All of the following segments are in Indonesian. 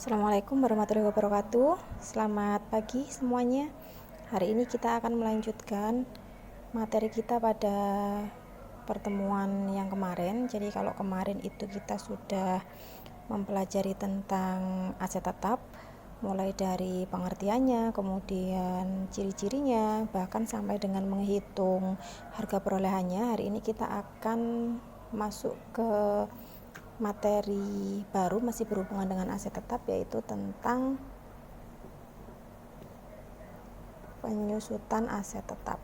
Assalamualaikum warahmatullahi wabarakatuh. Selamat pagi semuanya. Hari ini kita akan melanjutkan materi kita pada pertemuan yang kemarin. Jadi kalau kemarin itu kita sudah mempelajari tentang aset tetap, mulai dari pengertiannya, kemudian ciri-cirinya, bahkan sampai dengan menghitung harga perolehannya. Hari ini kita akan masuk ke materi baru, masih berhubungan dengan aset tetap, yaitu tentang penyusutan aset tetap.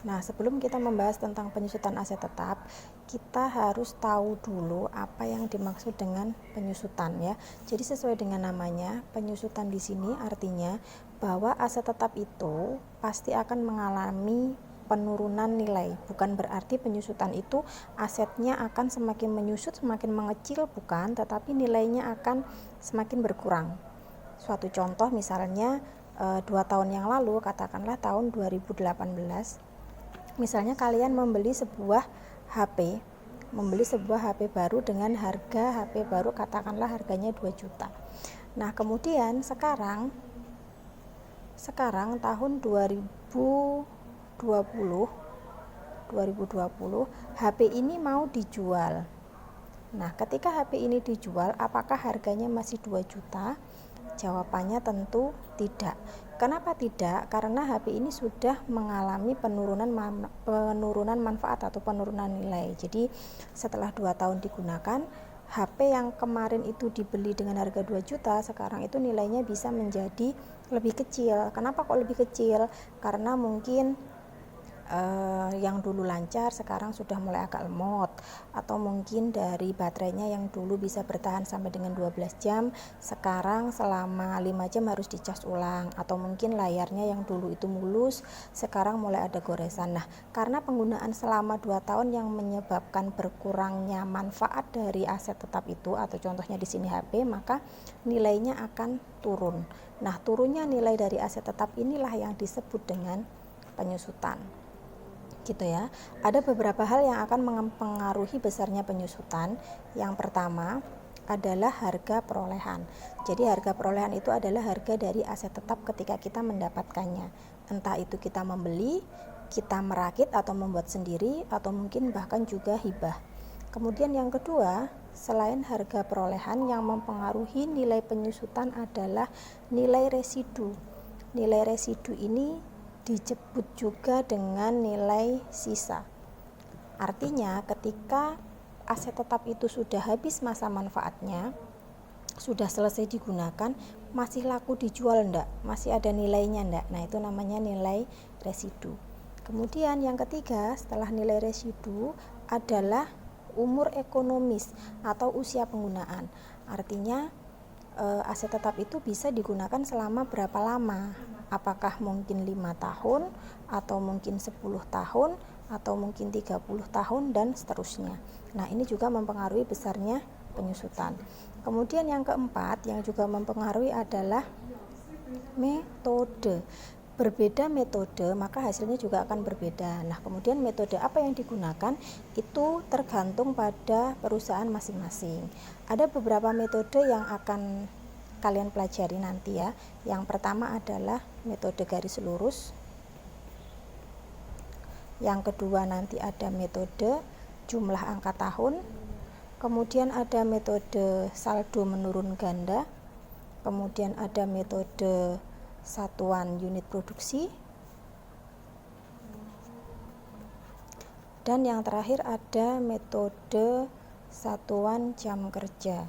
Nah, sebelum kita membahas tentang penyusutan aset tetap, kita harus tahu dulu apa yang dimaksud dengan penyusutan ya. Jadi sesuai dengan namanya, penyusutan di sini artinya bahwa aset tetap itu pasti akan mengalami penurunan nilai. Bukan berarti penyusutan itu asetnya akan semakin menyusut, semakin mengecil, bukan, tetapi nilainya akan semakin berkurang. Suatu contoh misalnya 2 tahun yang lalu, katakanlah tahun 2018, misalnya kalian membeli sebuah HP baru dengan harga HP baru katakanlah harganya 2 juta. Nah, kemudian sekarang tahun 2020 HP ini mau dijual. Nah, ketika HP ini dijual, apakah harganya masih 2 juta? Jawabannya tentu tidak. Kenapa tidak? Karena HP ini sudah mengalami penurunan manfaat atau penurunan nilai. Jadi setelah 2 tahun digunakan, HP yang kemarin itu dibeli dengan harga 2 juta, sekarang itu nilainya bisa menjadi lebih kecil. Kenapa kok lebih kecil? Karena mungkin yang dulu lancar sekarang sudah mulai agak lemot, atau mungkin dari baterainya yang dulu bisa bertahan sampai dengan 12 jam sekarang selama 5 jam harus dicas ulang, atau mungkin layarnya yang dulu itu mulus sekarang mulai ada goresan. Nah, karena penggunaan selama 2 tahun yang menyebabkan berkurangnya manfaat dari aset tetap itu, atau contohnya di sini HP, maka nilainya akan turun. Nah, turunnya nilai dari aset tetap inilah yang disebut dengan penyusutan. Gitu ya. Ada beberapa hal yang akan mempengaruhi besarnya penyusutan. Yang pertama adalah harga perolehan. Jadi harga perolehan itu adalah harga dari aset tetap ketika kita mendapatkannya. Entah itu kita membeli, kita merakit atau membuat sendiri, atau mungkin bahkan juga hibah. Kemudian yang kedua, selain harga perolehan, yang mempengaruhi nilai penyusutan adalah nilai residu. Nilai residu ini disebut juga dengan nilai sisa. Artinya ketika aset tetap itu sudah habis masa manfaatnya, sudah selesai digunakan, masih laku dijual enggak? Masih ada nilainya enggak? Nah, itu namanya nilai residu. Kemudian yang ketiga setelah nilai residu adalah umur ekonomis atau usia penggunaan. Artinya aset tetap itu bisa digunakan selama berapa lama? Apakah mungkin 5 tahun, atau mungkin 10 tahun, atau mungkin 30 tahun, dan seterusnya. Nah, ini juga mempengaruhi besarnya penyusutan. Kemudian yang keempat yang juga mempengaruhi adalah metode. Berbeda metode, maka hasilnya juga akan berbeda. Nah, kemudian metode apa yang digunakan itu tergantung pada perusahaan masing-masing. Ada beberapa metode yang akan kalian pelajari nanti ya. Yang pertama adalah metode garis lurus. Yang kedua nanti ada metode jumlah angka tahun. Kemudian ada metode saldo menurun ganda. Kemudian ada metode satuan unit produksi. Dan yang terakhir ada metode satuan jam kerja.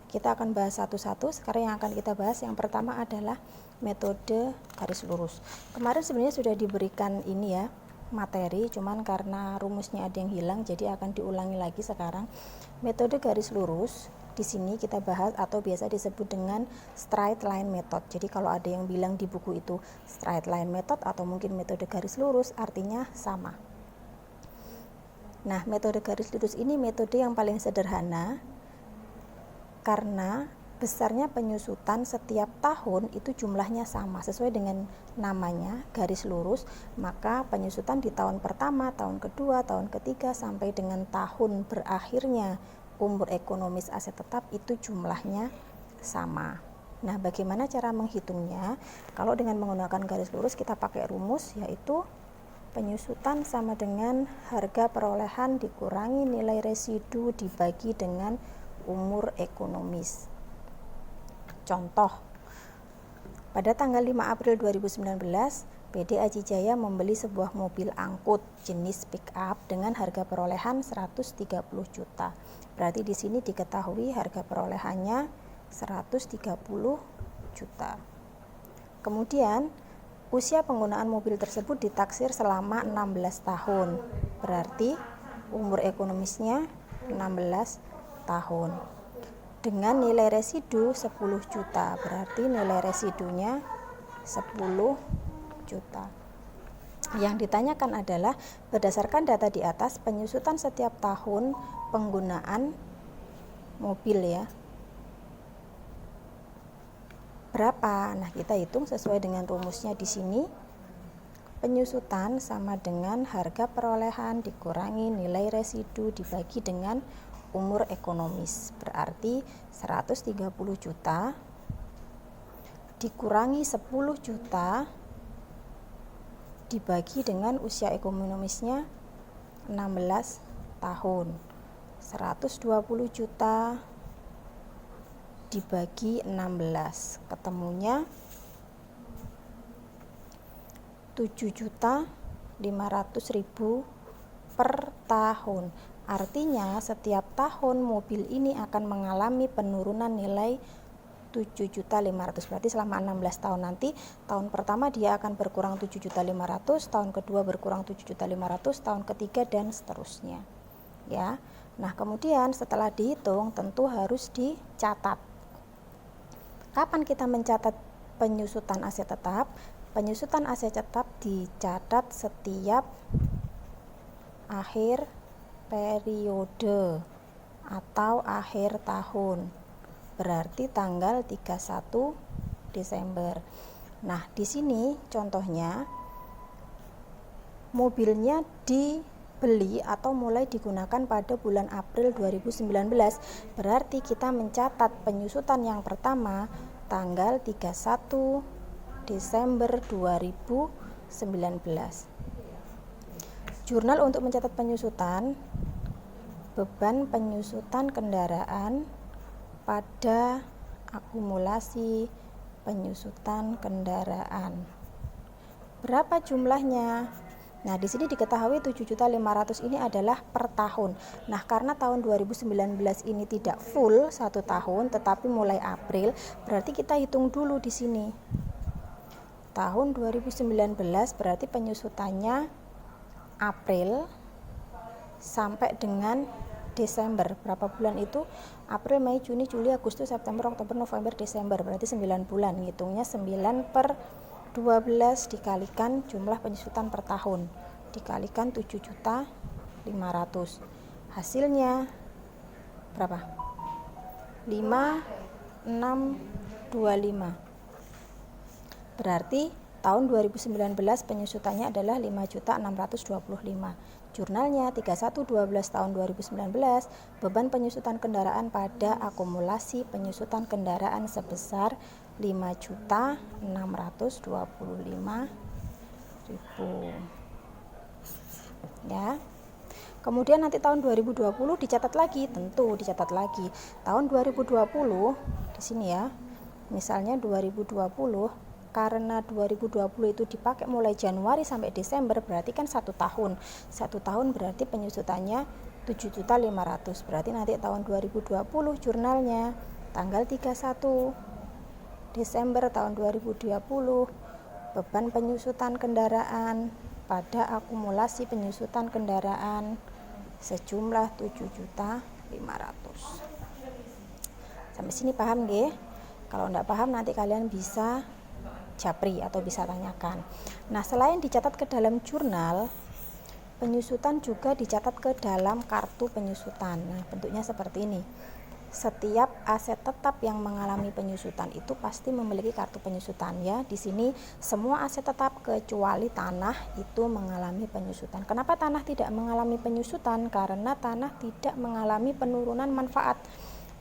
Kita akan bahas satu-satu. Sekarang yang akan kita bahas yang pertama adalah metode garis lurus. Kemarin sebenarnya sudah diberikan ini ya, materi, cuman karena rumusnya ada yang hilang jadi akan diulangi lagi sekarang. Metode garis lurus di sini kita bahas atau biasa disebut dengan straight line method. Jadi kalau ada yang bilang di buku itu straight line method atau mungkin metode garis lurus, artinya sama. Nah, metode garis lurus ini metode yang paling sederhana karena besarnya penyusutan setiap tahun itu jumlahnya sama sesuai dengan namanya garis lurus, maka penyusutan di tahun pertama, tahun kedua, tahun ketiga sampai dengan tahun berakhirnya umur ekonomis aset tetap itu jumlahnya sama. Nah, bagaimana cara menghitungnya? Kalau dengan menggunakan garis lurus kita pakai rumus, yaitu penyusutan sama dengan harga perolehan dikurangi nilai residu dibagi dengan umur ekonomis. Contoh, pada tanggal 5 April 2019, PT Aji Jaya membeli sebuah mobil angkut jenis pick up dengan harga perolehan 130 juta. Berarti di sini diketahui harga perolehannya 130 juta. Kemudian, usia penggunaan mobil tersebut ditaksir selama 16 tahun. Berarti umur ekonomisnya 16 tahun. Dengan nilai residu 10 juta, berarti nilai residunya 10 juta. Yang ditanyakan adalah berdasarkan data di atas penyusutan setiap tahun penggunaan mobil ya. Berapa? Nah, kita hitung sesuai dengan rumusnya di sini. Penyusutan sama dengan harga perolehan dikurangi nilai residu dibagi dengan umur ekonomis, berarti 130 juta dikurangi 10 juta dibagi dengan usia ekonomisnya 16 tahun. 120 juta dibagi 16, ketemunya 7.500.000 per tahun. Artinya setiap tahun mobil ini akan mengalami penurunan nilai 7.500.000. Berarti selama 16 tahun nanti, tahun pertama dia akan berkurang 7.500.000, tahun kedua berkurang 7.500.000, tahun ketiga dan seterusnya. Ya. Nah, kemudian setelah dihitung tentu harus dicatat. Kapan kita mencatat penyusutan aset tetap? Penyusutan aset tetap dicatat setiap akhir periode atau akhir tahun, berarti tanggal 31 Desember. Nah, di sini contohnya mobilnya dibeli atau mulai digunakan pada bulan April 2019, berarti kita mencatat penyusutan yang pertama tanggal 31 Desember 2019. Jurnal untuk mencatat penyusutan, beban penyusutan kendaraan pada akumulasi penyusutan kendaraan. Berapa jumlahnya? Nah, di sini diketahui 7.500.000 ini adalah per tahun. Nah, karena tahun 2019 ini tidak full 1 tahun, tetapi mulai April, berarti kita hitung dulu di sini. Tahun 2019 berarti penyusutannya April sampai dengan Desember. Berapa bulan itu? April, Mei, Juni, Juli, Agustus, September, Oktober, November, Desember. Berarti 9 bulan. Ngitungnya 9/12 dikalikan jumlah penyusutan per tahun. Dikalikan 7.500.000. Hasilnya berapa? 5.625. Berarti tahun 2019 penyusutannya adalah 5.625. Jurnalnya 31/12 tahun 2019, beban penyusutan kendaraan pada akumulasi penyusutan kendaraan sebesar 5.625.000. Ya. Kemudian nanti tahun 2020 dicatat lagi, tentu dicatat lagi. Tahun 2020 di sini ya. Misalnya 2020, karena 2020 itu dipakai mulai Januari sampai Desember, berarti kan 1 tahun. 1 tahun berarti penyusutannya 7.500.000. Berarti nanti tahun 2020 jurnalnya tanggal 31 Desember tahun 2020, beban penyusutan kendaraan pada akumulasi penyusutan kendaraan sejumlah 7.500.000. Sampai sini paham nggih? Kalau enggak paham nanti kalian bisa japri atau bisa tanyakan. Nah, selain dicatat ke dalam jurnal, penyusutan juga dicatat ke dalam kartu penyusutan. Nah, bentuknya seperti ini. setiap aset tetap yang mengalami penyusutan itu pasti memiliki kartu penyusutan ya. Di sini semua aset tetap kecuali tanah itu mengalami penyusutan. Kenapa tanah tidak mengalami penyusutan? Karena tanah tidak mengalami penurunan manfaat.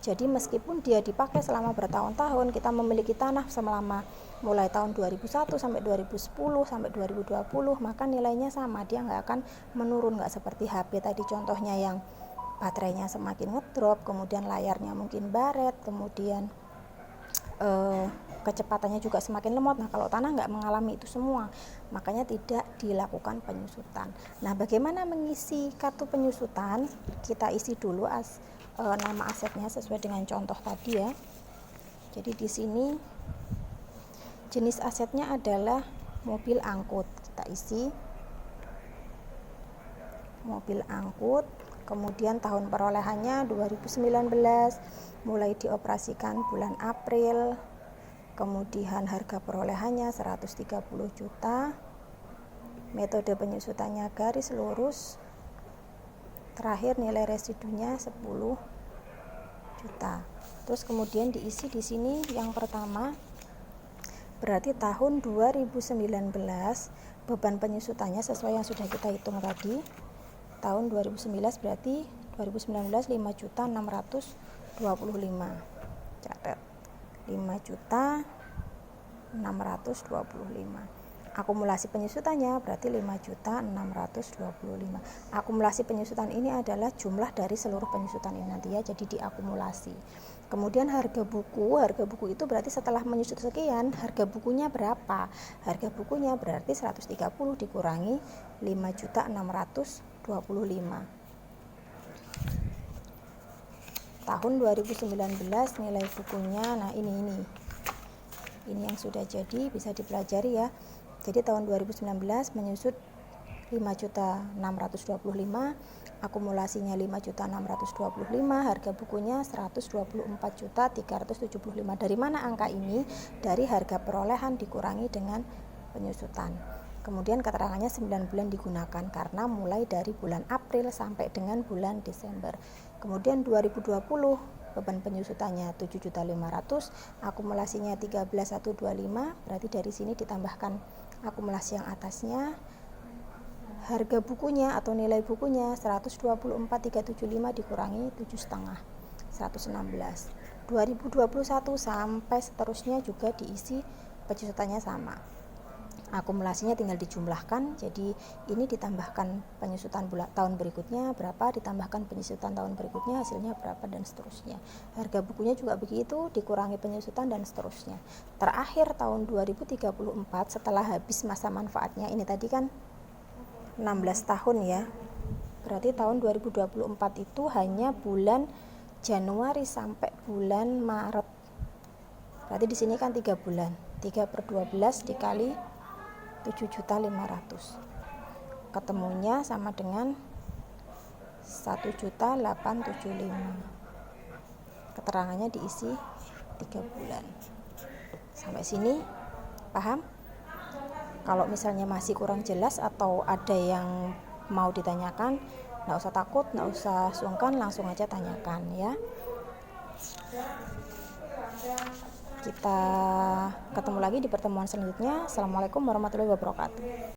Jadi meskipun dia dipakai selama bertahun-tahun, kita memiliki tanah selama mulai tahun 2001 sampai 2010 sampai 2020, maka nilainya sama, dia nggak akan menurun, nggak seperti HP tadi contohnya yang baterainya semakin ngedrop, kemudian layarnya mungkin baret, kemudian kecepatannya juga semakin lemot. Nah, kalau tanah nggak mengalami itu semua, makanya tidak dilakukan penyusutan. Nah, bagaimana mengisi kartu penyusutan? Kita isi dulu nama asetnya sesuai dengan contoh tadi ya. Jadi di sini jenis asetnya adalah mobil angkut. Kita isi mobil angkut. Kemudian tahun perolehannya 2019, mulai dioperasikan bulan April, kemudian harga perolehannya 130 juta, metode penyusutannya garis lurus, terakhir nilai residunya 10 juta. Terus kemudian diisi di sini yang pertama, berarti tahun 2019 beban penyusutannya sesuai yang sudah kita hitung tadi. Tahun 2019 berarti 2019 5.625. Catat. 5.625. Akumulasi penyusutannya berarti 5.625. Akumulasi penyusutan ini adalah jumlah dari seluruh penyusutan ini nanti ya, jadi diakumulasi. Kemudian harga buku itu berarti setelah menyusut sekian, harga bukunya berapa? Harga bukunya berarti 130 dikurangi 5.625. Tahun 2019 nilai bukunya, nah ini yang sudah jadi, bisa dipelajari ya. Jadi tahun 2019 menyusut 5.625, akumulasinya 5.625, harga bukunya 124.375. Dari mana angka ini? Dari harga perolehan dikurangi dengan penyusutan. Kemudian keterangannya 9 bulan digunakan karena mulai dari bulan April sampai dengan bulan Desember. Kemudian 2020 beban penyusutannya 7.500, akumulasinya 13.125, berarti dari sini ditambahkan akumulasi yang atasnya. Harga bukunya atau nilai bukunya 124.375 dikurangi 7,5, 116. 2021 sampai seterusnya juga diisi penyusutannya sama. Akumulasinya tinggal dijumlahkan, jadi ini ditambahkan penyusutan tahun berikutnya berapa, ditambahkan penyusutan tahun berikutnya hasilnya berapa, dan seterusnya. Harga bukunya juga begitu, dikurangi penyusutan dan seterusnya. Terakhir tahun 2034 setelah habis masa manfaatnya, ini tadi kan 16 tahun ya, berarti tahun 2024 itu hanya bulan Januari sampai bulan Maret, berarti di sini kan 3 bulan, 3/12 dikali 7.500, ketemunya sama dengan 1.875. Keterangannya diisi 3 bulan. Sampai sini paham? Kalau misalnya masih kurang jelas atau ada yang mau ditanyakan, nggak usah takut, nggak usah sungkan, langsung aja tanyakan ya. Kita ketemu lagi di pertemuan selanjutnya. Assalamualaikum warahmatullahi wabarakatuh.